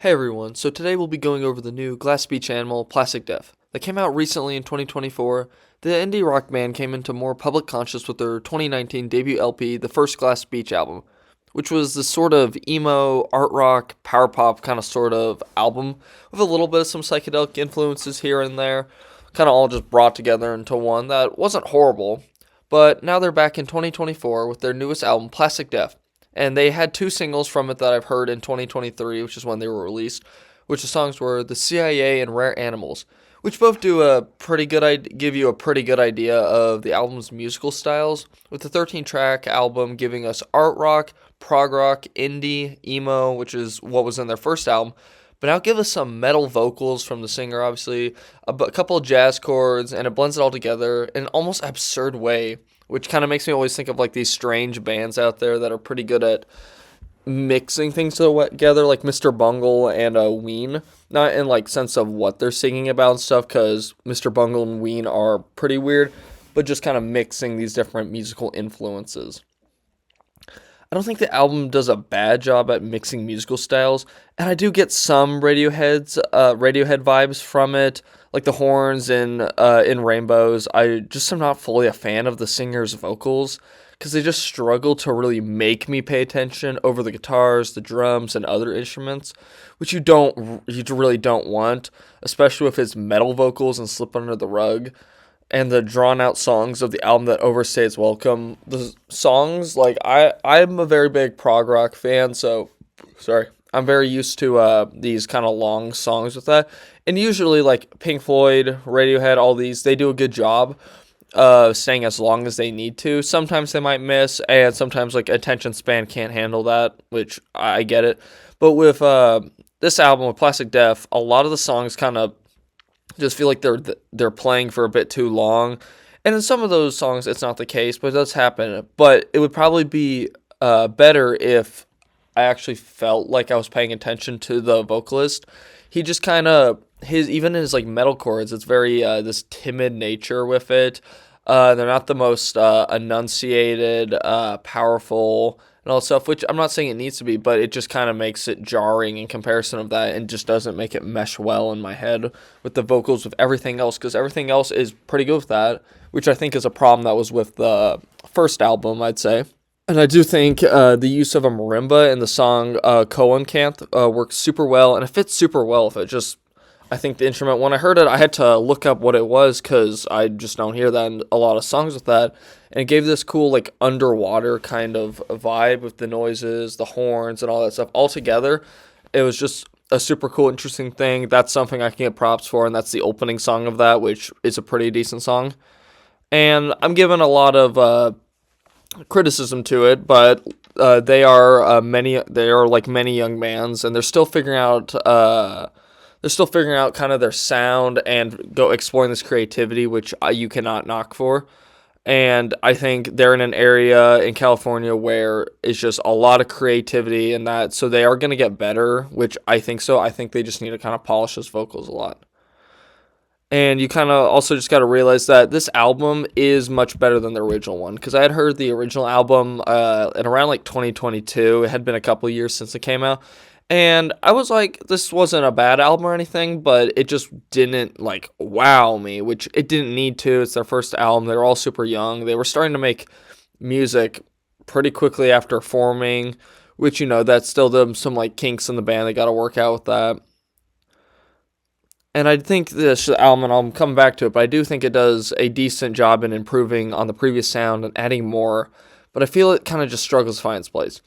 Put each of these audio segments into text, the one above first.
Hey everyone, so today we'll be going over the new Glass Beach Animal Plastic Death that came out recently in 2024. The indie rock band came into more public conscious with their 2019 debut LP, the first Glass Beach album, which was this sort of emo, art rock, power pop kind of sort of album with a little bit of some psychedelic influences here and there, kind of all just brought together into one that wasn't horrible. But now they're back in 2024 with their newest album, Plastic Death. And they had two singles from it that I've heard in 2023, which is when they were released, which the songs were The CIA and Rare Animals, which both do a pretty good give you a pretty good idea of the album's musical styles, with the 13-track album giving us art rock, prog rock, indie, emo, which is what was in their first album, but now give us some metal vocals from the singer, obviously, a couple of jazz chords, and it blends it all together in an almost absurd way, which kind of makes me always think of like these strange bands out there that are pretty good at mixing things together, like Mr. Bungle and Ween. Not in like sense of what they're singing about and stuff, because Mr. Bungle and Ween are pretty weird, but just kind of mixing these different musical influences. I don't think the album does a bad job at mixing musical styles, and I do get some Radiohead vibes from it, like the horns in Rainbows. I just am not fully a fan of the singer's vocals because they just struggle to really make me pay attention over the guitars, the drums, and other instruments, which you really don't want, especially with his metal vocals and Slip Under the Rug and the drawn out songs of the album that overstay its welcome. The songs, like, I'm a very big prog rock fan, so sorry, I'm very used to these kind of long songs with that. And usually, like Pink Floyd, Radiohead, all these, they do a good job staying as long as they need to. Sometimes they might miss, and sometimes like attention span can't handle that, which I get it. But with this album with Plastic Death, a lot of the songs kind of just feel like they're playing for a bit too long, and in some of those songs it's not the case, but it does happen. But it would probably be better if I actually felt like I was paying attention to the vocalist. He just kind of even his like metal chords, it's very this timid nature with it. They're not the most enunciated, powerful, and all that stuff, which I'm not saying it needs to be, but it just kind of makes it jarring in comparison of that and just doesn't make it mesh well in my head with the vocals with everything else, because everything else is pretty good with that, which I think is a problem that was with the first album, I'd say. And I do think the use of a marimba in the song Koan Canth works super well, and it fits super well with it. Just, I think the instrument, when I heard it, I had to look up what it was because I just don't hear that in a lot of songs with that. And it gave this cool, like, underwater kind of vibe with the noises, the horns, and all that stuff. All together, it was just a super cool, interesting thing. That's something I can get props for, and that's the opening song of that, which is a pretty decent song. And I'm giving a lot of criticism to it, but they are like many young bands, and they're still figuring out kind of their sound and go exploring this creativity, which you cannot knock for. And I think they're in an area in California where it's just a lot of creativity in that, so they are going to get better, which I think so. I think they just need to kind of polish those vocals a lot. And you kind of also just got to realize that this album is much better than the original one, because I had heard the original album in around like 2022. It had been a couple years since it came out. And I was like, this wasn't a bad album or anything, but it just didn't, like, wow me, which it didn't need to. It's their first album. They were all super young. They were starting to make music pretty quickly after forming, which, that's still some, like, kinks in the band. They got to work out with that. And I think this album, and I'll come back to it, but I do think it does a decent job in improving on the previous sound and adding more. But I feel it kind of just struggles to find its place.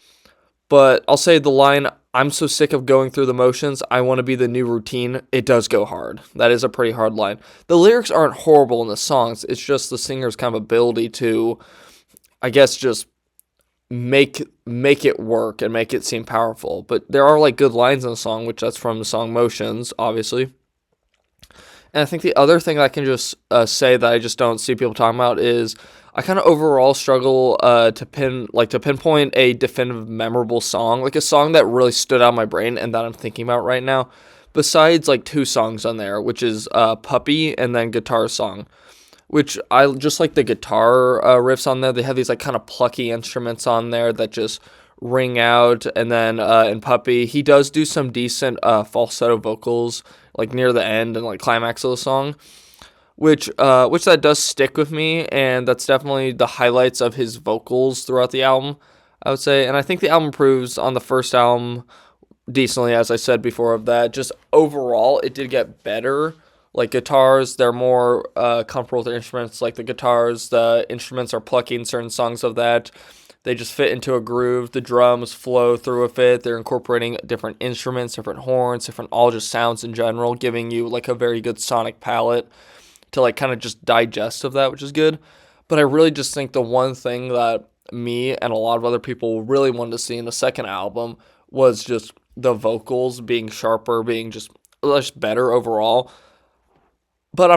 But I'll say the line, "I'm so sick of going through the motions, I want to be the new routine," it does go hard. That is a pretty hard line. The lyrics aren't horrible in the songs. It's just the singer's kind of ability to, I guess, just make it work and make it seem powerful. But there are like good lines in the song, which that's from the song Motions, obviously. And I think the other thing I can just say that I just don't see people talking about is I kind of overall struggle to pinpoint a definitive, memorable song, like a song that really stood out in my brain and that I'm thinking about right now. Besides like two songs on there, which is Puppy and then Guitar Song, which I just like the guitar riffs on there. They have these like kind of plucky instruments on there that just Ring Out, and then in Puppy, he does do some decent falsetto vocals like near the end and like climax of the song, which that does stick with me, and that's definitely the highlights of his vocals throughout the album, I would say. And I think the album improves on the first album decently, as I said before. Of that, just overall, it did get better. Like guitars, they're more comfortable with their instruments. Like the guitars, the instruments are plucking certain songs of that. They just fit into a groove. The drums flow through with it. They're incorporating different instruments, different horns, different all just sounds in general, giving you like a very good sonic palette to like kind of just digest of that, which is good. But I really just think the one thing that me and a lot of other people really wanted to see in the second album was just the vocals being sharper, being just better overall. But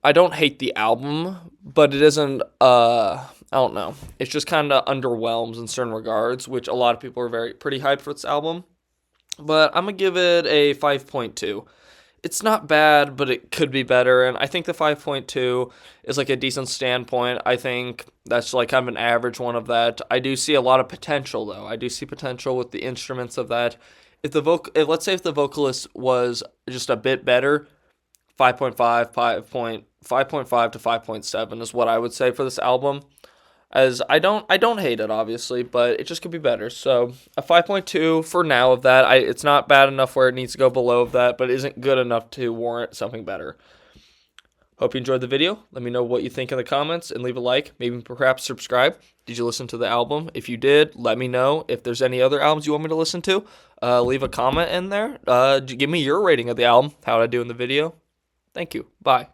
I don't hate the album, but it isn't, I don't know. It's just kind of underwhelms in certain regards, which a lot of people are pretty hyped for this album. But I'm going to give it a 5.2. It's not bad, but it could be better, and I think the 5.2 is like a decent standpoint. I think that's like kind of an average one of that. I do see a lot of potential, though. I do see potential with the instruments of that. If let's say if the vocalist was just a bit better, 5.5 to 5.7 is what I would say for this album. As I don't hate it obviously, but it just could be better. So a 5.2 for now of that. It's not bad enough where it needs to go below of that, but it isn't good enough to warrant something better. Hope you enjoyed the video. Let me know what you think in the comments and leave a like, maybe perhaps subscribe. Did you listen to the album? If you did, let me know. If there's any other albums you want me to listen to, leave a comment in there. Give me your rating of the album. How did I do in the video? Thank you. Bye.